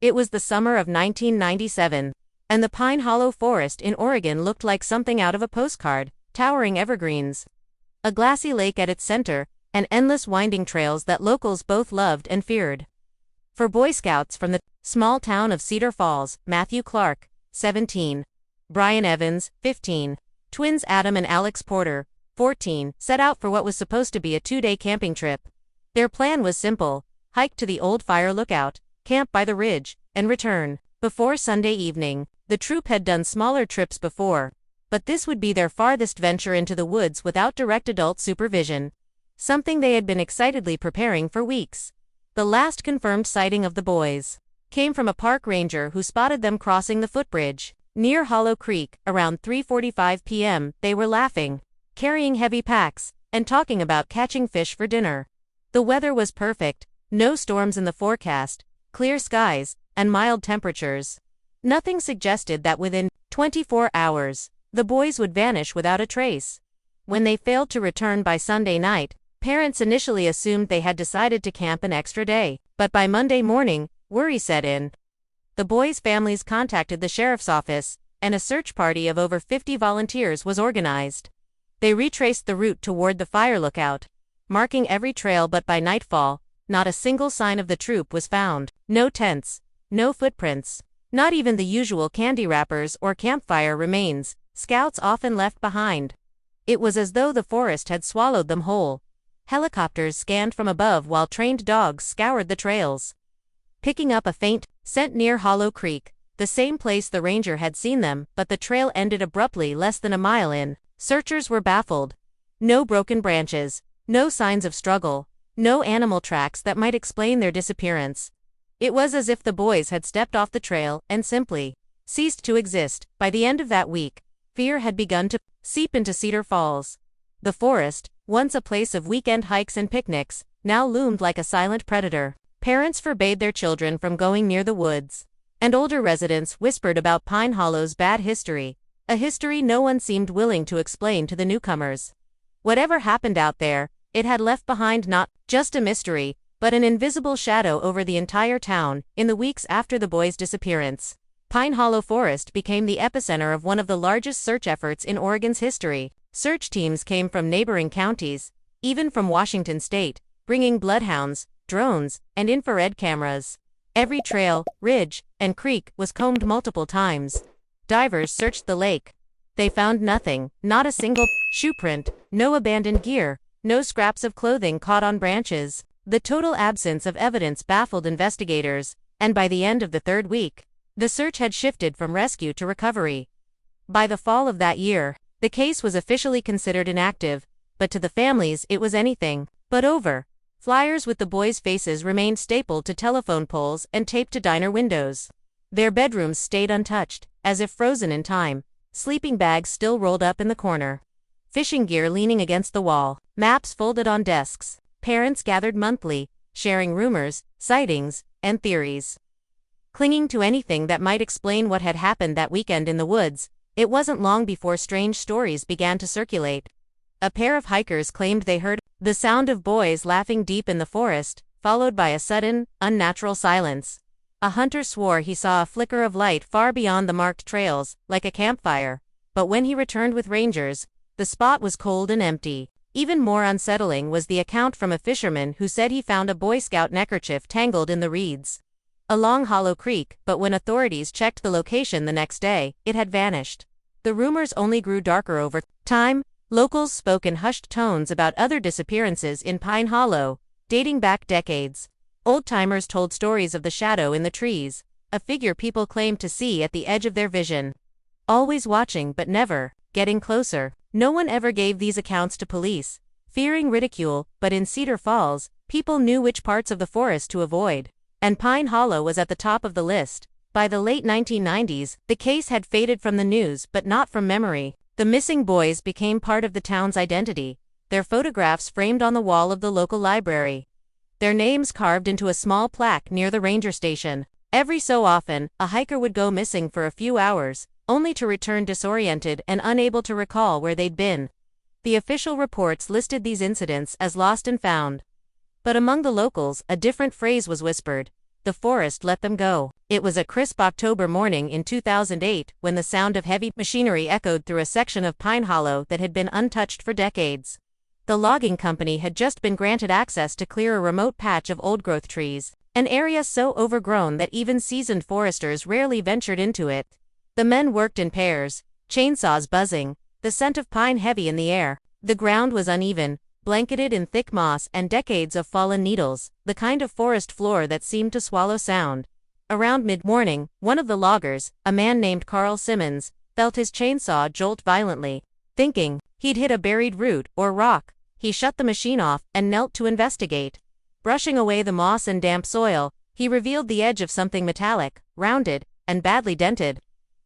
It was the summer of 1997, and the Pine Hollow Forest in Oregon looked like something out of a postcard, towering evergreens, a glassy lake at its center, and endless winding trails that locals both loved and feared. For Boy Scouts from the small town of Cedar Falls, Matthew Clark, 17, Brian Evans, 15, twins Adam and Alex Porter, 14, set out for what was supposed to be a 2-day camping trip. Their plan was simple: hike to the old fire lookout, camp by the ridge, and return before Sunday evening. The troop had done smaller trips before, but this would be their farthest venture into the woods without direct adult supervision, something they had been excitedly preparing for weeks. The last confirmed sighting of the boys came from a park ranger who spotted them crossing the footbridge near Hollow Creek around 3:45 p.m. They were laughing, carrying heavy packs, and talking about catching fish for dinner. The weather was perfect, no storms in the forecast, clear skies, and mild temperatures. Nothing suggested that within 24 hours, the boys would vanish without a trace. When they failed to return by Sunday night, parents initially assumed they had decided to camp an extra day, but by Monday morning, worry set in. The boys' families contacted the sheriff's office, and a search party of over 50 volunteers was organized. They retraced the route toward the fire lookout, marking every trail, but by nightfall, not a single sign of the troop was found. No tents, no footprints, not even the usual candy wrappers or campfire remains Scouts often left behind. It was as though the forest had swallowed them whole. Helicopters scanned from above while trained dogs scoured the trails, picking up a faint scent near Hollow Creek, the same place the ranger had seen them, but the trail ended abruptly less than a mile in. Searchers were baffled. No broken branches, no signs of struggle, no animal tracks that might explain their disappearance. It was as if the boys had stepped off the trail and simply ceased to exist. By the end of that week, fear had begun to seep into Cedar Falls. The forest, once a place of weekend hikes and picnics, now loomed like a silent predator. Parents forbade their children from going near the woods, and older residents whispered about Pine Hollow's bad history, a history no one seemed willing to explain to the newcomers. Whatever happened out there, it had left behind not just a mystery, but an invisible shadow over the entire town. In the weeks after the boys' disappearance, Pine Hollow Forest became the epicenter of one of the largest search efforts in Oregon's history. Search teams came from neighboring counties, even from Washington state, bringing bloodhounds, drones, and infrared cameras. Every trail, ridge, and creek was combed multiple times. Divers searched the lake. They found nothing, not a single shoe print, no abandoned gear, no scraps of clothing caught on branches. The total absence of evidence baffled investigators, and by the end of the third week, the search had shifted from rescue to recovery. By the fall of that year, the case was officially considered inactive, but to the families it was anything but over. Flyers with the boys' faces remained stapled to telephone poles and taped to diner windows. Their bedrooms stayed untouched, as if frozen in time, sleeping bags still rolled up in the corner, fishing gear leaning against the wall, maps folded on desks. Parents gathered monthly, sharing rumors, sightings, and theories, clinging to anything that might explain what had happened that weekend in the woods. It wasn't long before strange stories began to circulate. A pair of hikers claimed they heard the sound of boys laughing deep in the forest, followed by a sudden, unnatural silence. A hunter swore he saw a flicker of light far beyond the marked trails, like a campfire, but when he returned with rangers, the spot was cold and empty. Even more unsettling was the account from a fisherman who said he found a Boy Scout neckerchief tangled in the reeds along Hollow Creek, but when authorities checked the location the next day, it had vanished. The rumors only grew darker over time. Locals spoke in hushed tones about other disappearances in Pine Hollow, dating back decades. Old-timers told stories of the shadow in the trees, a figure people claimed to see at the edge of their vision, always watching but never getting closer. No one ever gave these accounts to police, fearing ridicule, but in Cedar Falls, people knew which parts of the forest to avoid, and Pine Hollow was at the top of the list. By the late 1990s, the case had faded from the news but not from memory. The missing boys became part of the town's identity, their photographs framed on the wall of the local library, their names carved into a small plaque near the ranger station. Every so often, a hiker would go missing for a few hours, only to return disoriented and unable to recall where they'd been. The official reports listed these incidents as lost and found. But among the locals, a different phrase was whispered: the forest let them go. It was a crisp October morning in 2008 when the sound of heavy machinery echoed through a section of Pine Hollow that had been untouched for decades. The logging company had just been granted access to clear a remote patch of old-growth trees, an area so overgrown that even seasoned foresters rarely ventured into it. The men worked in pairs, chainsaws buzzing, the scent of pine heavy in the air. The ground was uneven, blanketed in thick moss and decades of fallen needles, the kind of forest floor that seemed to swallow sound. Around mid-morning, one of the loggers, a man named Carl Simmons, felt his chainsaw jolt violently. Thinking he'd hit a buried root or rock, he shut the machine off and knelt to investigate. Brushing away the moss and damp soil, he revealed the edge of something metallic, rounded, and badly dented.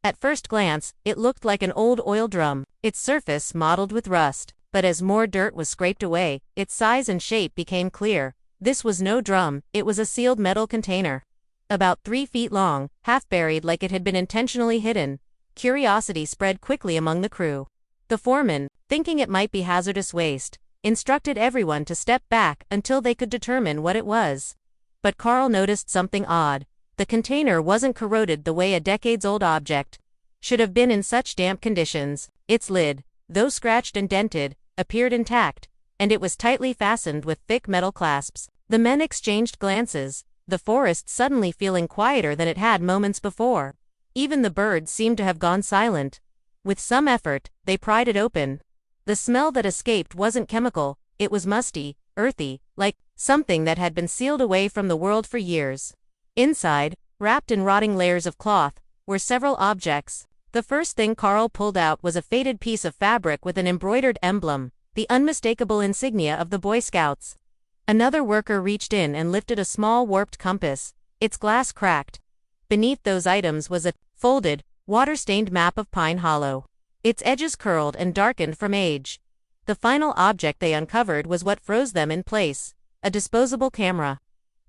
At first glance, it looked like an old oil drum, its surface mottled with rust. But as more dirt was scraped away, its size and shape became clear. This was no drum, it was a sealed metal container. About 3 feet long, half buried like it had been intentionally hidden. Curiosity spread quickly among the crew. The foreman, thinking it might be hazardous waste, instructed everyone to step back until they could determine what it was. But Carl noticed something odd. The container wasn't corroded the way a decades-old object should have been in such damp conditions. Its lid, though scratched and dented, appeared intact, and it was tightly fastened with thick metal clasps. The men exchanged glances, the forest suddenly feeling quieter than it had moments before. Even the birds seemed to have gone silent. With some effort, they pried it open. The smell that escaped wasn't chemical, it was musty, earthy, like something that had been sealed away from the world for years. Inside, wrapped in rotting layers of cloth, were several objects. The first thing Carl pulled out was a faded piece of fabric with an embroidered emblem, the unmistakable insignia of the Boy Scouts. Another worker reached in and lifted a small warped compass, its glass cracked. Beneath those items was a folded, water-stained map of Pine Hollow. Its edges curled and darkened from age. The final object they uncovered was what froze them in place, a disposable camera.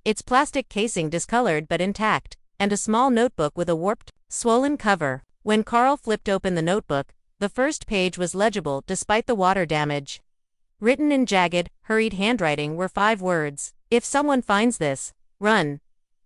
Its plastic casing discolored but intact, and a small notebook with a warped, swollen cover. When Carl flipped open the notebook, the first page was legible despite the water damage. Written in jagged, hurried handwriting were 5 words: "If someone finds this, run."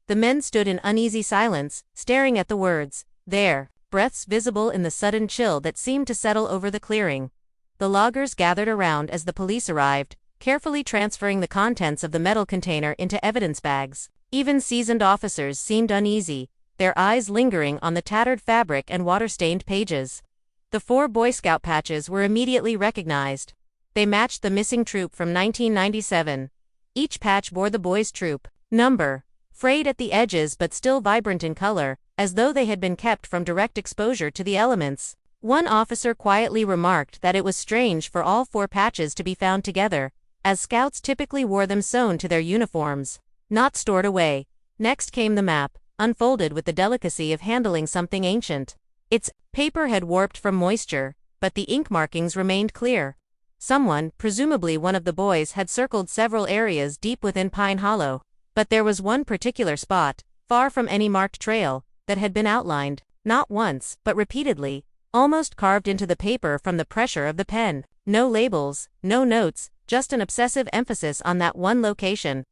The men stood in uneasy silence, staring at the words, their breaths visible in the sudden chill that seemed to settle over the clearing. The loggers gathered around as the police arrived, carefully transferring the contents of the metal container into evidence bags. Even seasoned officers seemed uneasy, their eyes lingering on the tattered fabric and water-stained pages. The 4 Boy Scout patches were immediately recognized. They matched the missing troop from 1997. Each patch bore the boys' troop number, frayed at the edges but still vibrant in color, as though they had been kept from direct exposure to the elements. One officer quietly remarked that it was strange for all 4 patches to be found together, as scouts typically wore them sewn to their uniforms, not stored away. Next came the map, unfolded with the delicacy of handling something ancient. Its paper had warped from moisture, but the ink markings remained clear. Someone, presumably one of the boys, had circled several areas deep within Pine Hollow. But there was one particular spot, far from any marked trail, that had been outlined, not once, but repeatedly, almost carved into the paper from the pressure of the pen. No labels, no notes, just an obsessive emphasis on that one location.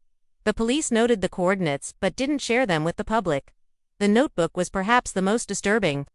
The police noted the coordinates but didn't share them with the public. The notebook was perhaps the most disturbing.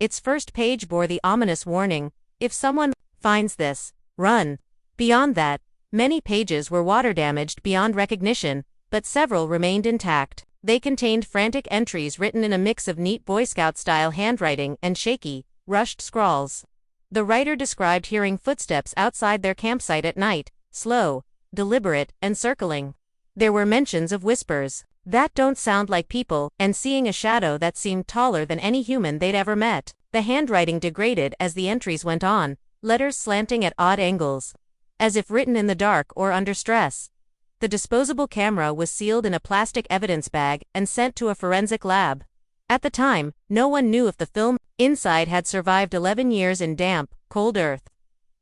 Its first page bore the ominous warning, "If someone finds this, run." Beyond that, many pages were water-damaged beyond recognition, but several remained intact. They contained frantic entries written in a mix of neat Boy Scout-style handwriting and shaky, rushed scrawls. The writer described hearing footsteps outside their campsite at night, slow, deliberate, and circling. There were mentions of whispers that don't sound like people, and seeing a shadow that seemed taller than any human they'd ever met. The handwriting degraded as the entries went on, letters slanting at odd angles, as if written in the dark or under stress. The disposable camera was sealed in a plastic evidence bag and sent to a forensic lab. At the time, no one knew if the film inside had survived 11 years in damp, cold earth.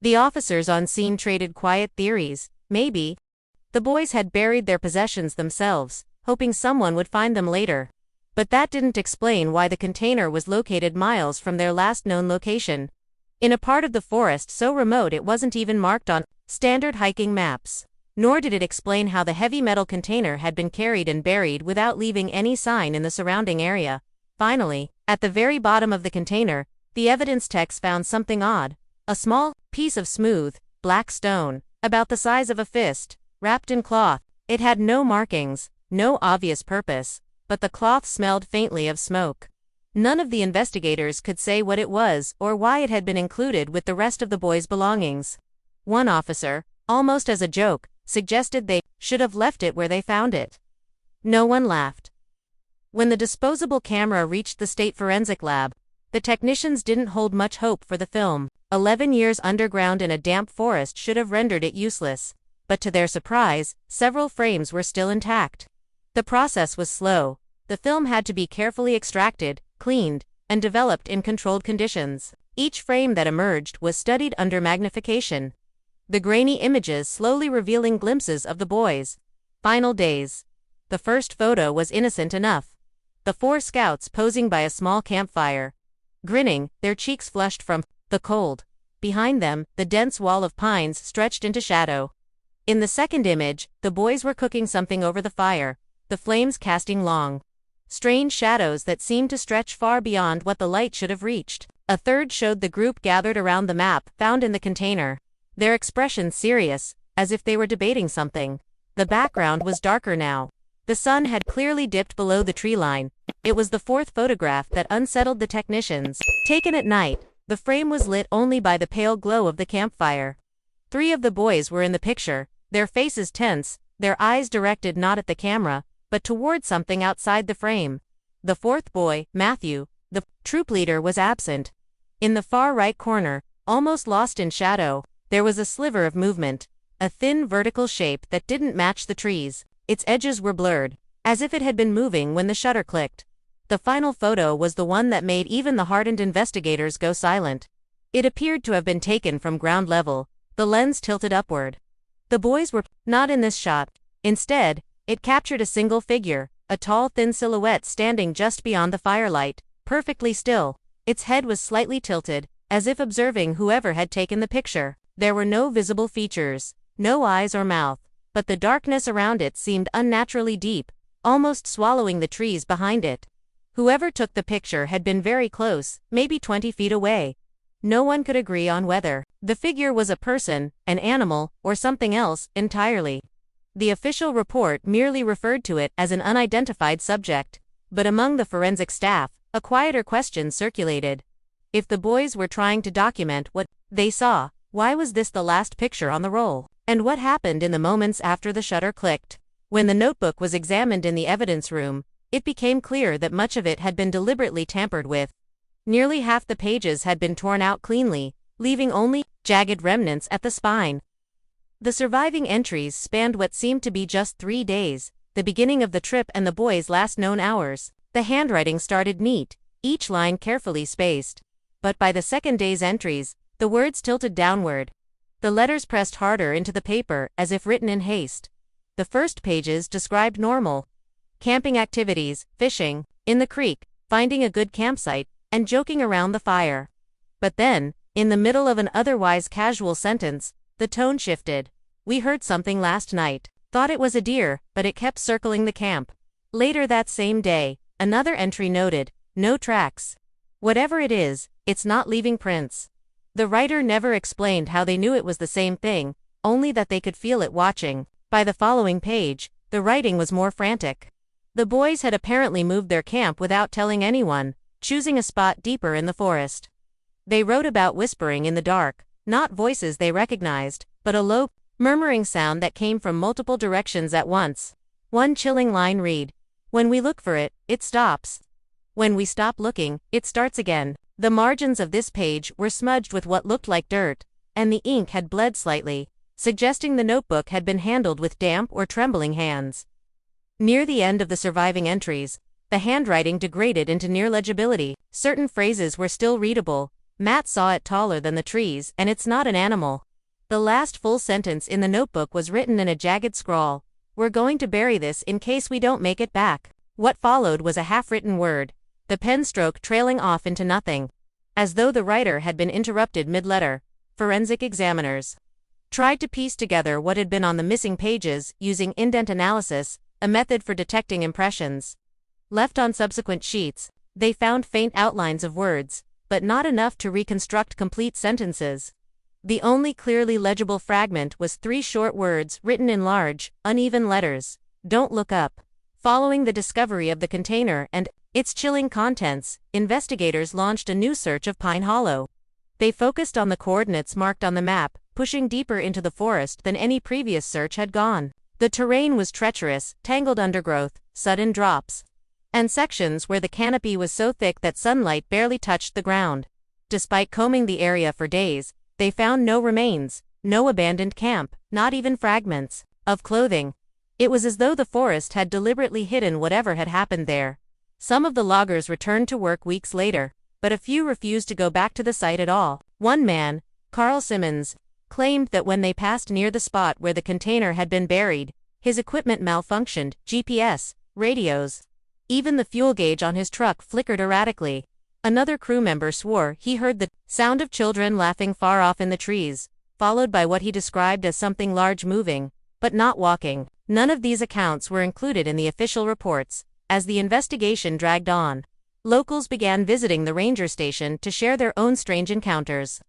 The officers on scene traded quiet theories. Maybe the boys had buried their possessions themselves, hoping someone would find them later. But that didn't explain why the container was located miles from their last known location, in a part of the forest so remote it wasn't even marked on standard hiking maps. nor did it explain how the heavy metal container had been carried and buried without leaving any sign in the surrounding area. Finally, at the very bottom of the container, the evidence text found something odd. A small piece of smooth, black stone, about the size of a fist, wrapped in cloth. It had no markings, no obvious purpose, but the cloth smelled faintly of smoke. None of the investigators could say what it was or why it had been included with the rest of the boys' belongings. One officer, almost as a joke, suggested they should have left it where they found it. No one laughed. When the disposable camera reached the state forensic lab, the technicians didn't hold much hope for the film. 11 years underground in a damp forest should have rendered it useless, but to their surprise, several frames were still intact. The process was slow. The film had to be carefully extracted, cleaned, and developed in controlled conditions. Each frame that emerged was studied under magnification, the grainy images slowly revealing glimpses of the boys' final days. The first photo was innocent enough. The 4 scouts posing by a small campfire, grinning, their cheeks flushed from the cold. Behind them, the dense wall of pines stretched into shadow. In the second image, the boys were cooking something over the fire, the flames casting long, strange shadows that seemed to stretch far beyond what the light should have reached. A third showed the group gathered around the map found in the container, their expressions serious, as if they were debating something. The background was darker now. The sun had clearly dipped below the tree line. It was the 4th photograph that unsettled the technicians. Taken at night, the frame was lit only by the pale glow of the campfire. 3 of the boys were in the picture, their faces tense, their eyes directed not at the camera, but toward something outside the frame. The 4th boy, Matthew, the troop leader, was absent. In the far right corner, almost lost in shadow, there was a sliver of movement, a thin vertical shape that didn't match the trees. Its edges were blurred, as if it had been moving when the shutter clicked. The final photo was the one that made even the hardened investigators go silent. It appeared to have been taken from ground level, the lens tilted upward. The boys were not in this shot. Instead, it captured a single figure, a tall thin silhouette standing just beyond the firelight, perfectly still. Its head was slightly tilted, as if observing whoever had taken the picture. There were no visible features, no eyes or mouth, but the darkness around it seemed unnaturally deep, almost swallowing the trees behind it. Whoever took the picture had been very close, maybe 20 feet away. No one could agree on whether the figure was a person, an animal, or something else entirely. The official report merely referred to it as an unidentified subject, but among the forensic staff, a quieter question circulated. If the boys were trying to document what they saw, why was this the last picture on the roll? And what happened in the moments after the shutter clicked? When the notebook was examined in the evidence room, it became clear that much of it had been deliberately tampered with. Nearly half the pages had been torn out cleanly, leaving only jagged remnants at the spine. The surviving entries spanned what seemed to be just 3 days, the beginning of the trip and the boys' last known hours. The handwriting started neat, each line carefully spaced. But by the second day's entries, the words tilted downward. The letters pressed harder into the paper as if written in haste. The first pages described normal camping activities, fishing, in the creek, finding a good campsite, and joking around the fire. But then, in the middle of an otherwise casual sentence, the tone shifted. We heard something last night. Thought it was a deer, but it kept circling the camp. Later that same day, another entry noted, no tracks. Whatever it is, it's not leaving prints. The writer never explained how they knew it was the same thing, only that they could feel it watching. By the following page, the writing was more frantic. The boys had apparently moved their camp without telling anyone, choosing a spot deeper in the forest. They wrote about whispering in the dark, not voices they recognized, but a low, murmuring sound that came from multiple directions at once. One chilling line read, "When we look for it, it stops. When we stop looking, it starts again." The margins of this page were smudged with what looked like dirt, and the ink had bled slightly, suggesting the notebook had been handled with damp or trembling hands. Near the end of the surviving entries, the handwriting degraded into near legibility. Certain phrases were still readable. Matt saw it taller than the trees, and it's not an animal. The last full sentence in the notebook was written in a jagged scrawl. We're going to bury this in case we don't make it back. What followed was a half-written word, the pen stroke trailing off into nothing. As though the writer had been interrupted mid-letter. Forensic examiners. tried to piece together what had been on the missing pages using indent analysis, a method for detecting impressions. Left on subsequent sheets, they found faint outlines of words, but not enough to reconstruct complete sentences. The only clearly legible fragment was 3 short words written in large, uneven letters. "Don't look up." Following the discovery of the container and its chilling contents, investigators launched a new search of Pine Hollow. They focused on the coordinates marked on the map, pushing deeper into the forest than any previous search had gone. The terrain was treacherous, tangled undergrowth, sudden drops, and sections where the canopy was so thick that sunlight barely touched the ground. Despite combing the area for days, they found no remains, no abandoned camp, not even fragments of clothing. It was as though the forest had deliberately hidden whatever had happened there. Some of the loggers returned to work weeks later, but a few refused to go back to the site at all. One man, Carl Simmons, claimed that when they passed near the spot where the container had been buried, his equipment malfunctioned, GPS, radios. Even the fuel gauge on his truck flickered erratically. Another crew member swore he heard the sound of children laughing far off in the trees, followed by what he described as something large moving, but not walking. None of these accounts were included in the official reports. As the investigation dragged on, locals began visiting the ranger station to share their own strange encounters.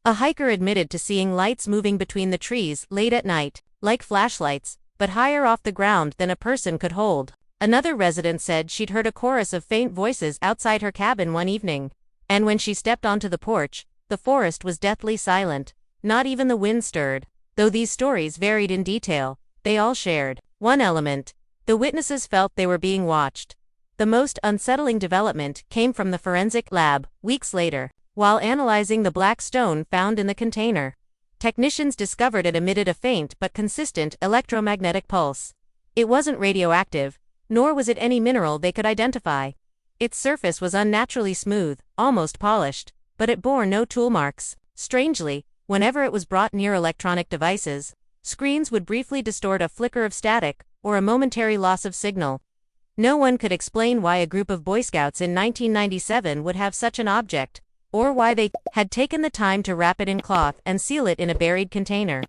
A hiker admitted to seeing lights moving between the trees late at night, like flashlights, but higher off the ground than a person could hold. Another resident said she'd heard a chorus of faint voices outside her cabin one evening, and when she stepped onto the porch, the forest was deathly silent. Not even the wind stirred. Though these stories varied in detail, they all shared one element: the witnesses felt they were being watched. The most unsettling development came from the forensic lab, weeks later. While analyzing the black stone found in the container, technicians discovered it emitted a faint but consistent electromagnetic pulse. It wasn't radioactive, nor was it any mineral they could identify. Its surface was unnaturally smooth, almost polished, but it bore no tool marks. Strangely, whenever it was brought near electronic devices, screens would briefly distort a flicker of static, or a momentary loss of signal. No one could explain why a group of Boy Scouts in 1997 would have such an object, or why they had taken the time to wrap it in cloth and seal it in a buried container.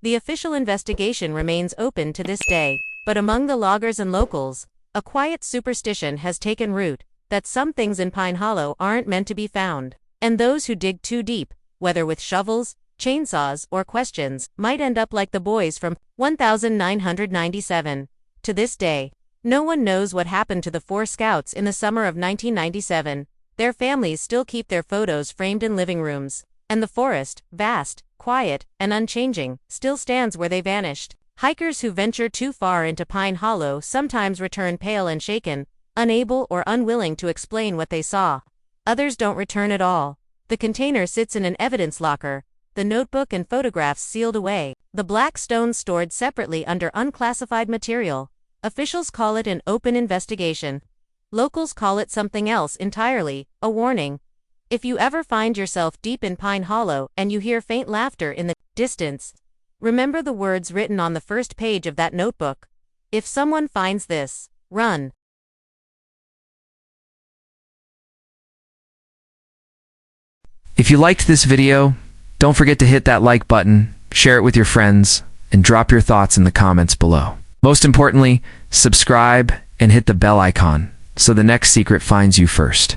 The official investigation remains open to this day, but among the loggers and locals, a quiet superstition has taken root, that some things in Pine Hollow aren't meant to be found, and those who dig too deep, whether with shovels, chainsaws, or questions, might end up like the boys from 1997. To this day, no one knows what happened to the 4 scouts in the summer of 1997. Their families still keep their photos framed in living rooms, and the forest, vast, quiet, and unchanging, still stands where they vanished. Hikers who venture too far into Pine Hollow sometimes return pale and shaken, unable or unwilling to explain what they saw. Others don't return at all. The container sits in an evidence locker, the notebook and photographs sealed away, the black stone stored separately under unclassified material. Officials call it an open investigation. Locals call it something else entirely, a warning. If you ever find yourself deep in Pine Hollow and you hear faint laughter in the distance, remember the words written on the first page of that notebook. If someone finds this, run. If you liked this video, don't forget to hit that like button, share it with your friends, and drop your thoughts in the comments below. Most importantly, subscribe and hit the bell icon so the next secret finds you first.